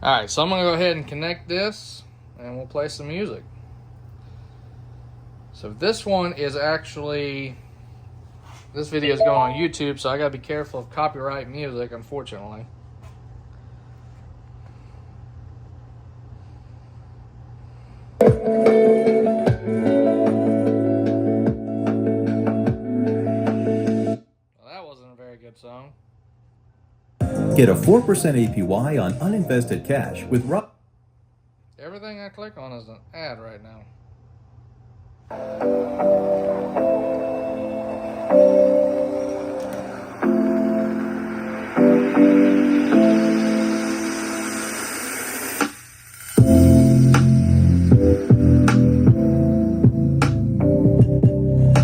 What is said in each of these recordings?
Alright, so I'm going to go ahead and connect this, and we'll play some music. So this one is actually, this video is going on YouTube, so I got to be careful of copyright music, unfortunately. Well, that wasn't a very good song. Get a 4% APY on uninvested cash with Rob. Everything I click on is an ad right now.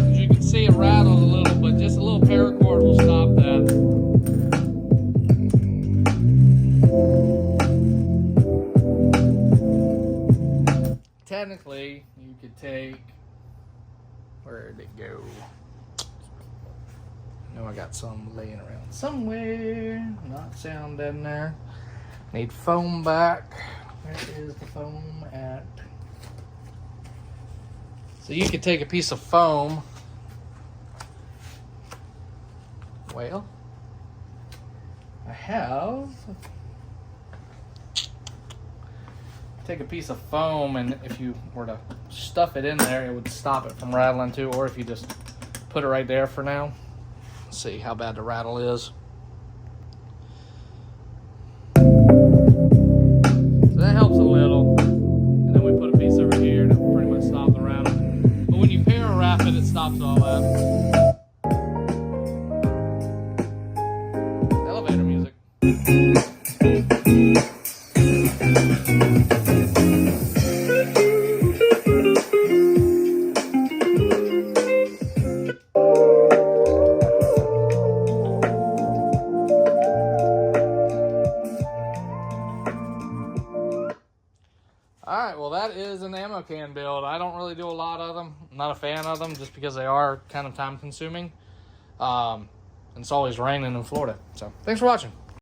As you can see, it rattled a little, but just a little paracord will stop that. Technically, you could take, where'd it go? I know I got some laying around somewhere. Not sound in there. Need foam back. Where is the foam at? So you could take a piece of foam. Well, I have. Take a piece of foam, and if you were to stuff it in there, it would stop it from rattling too, or if you just put it right there for now. Let's see how bad the rattle is. So that helps a little. And then we put a piece over here to pretty much stop the rattle. But when you pair wrap it, it stops all that. Elevator music. Alright, well that is an ammo can build. I don't really do a lot of them. I'm not a fan of them just because they are kind of time consuming. And it's always raining in Florida. So, thanks for watching.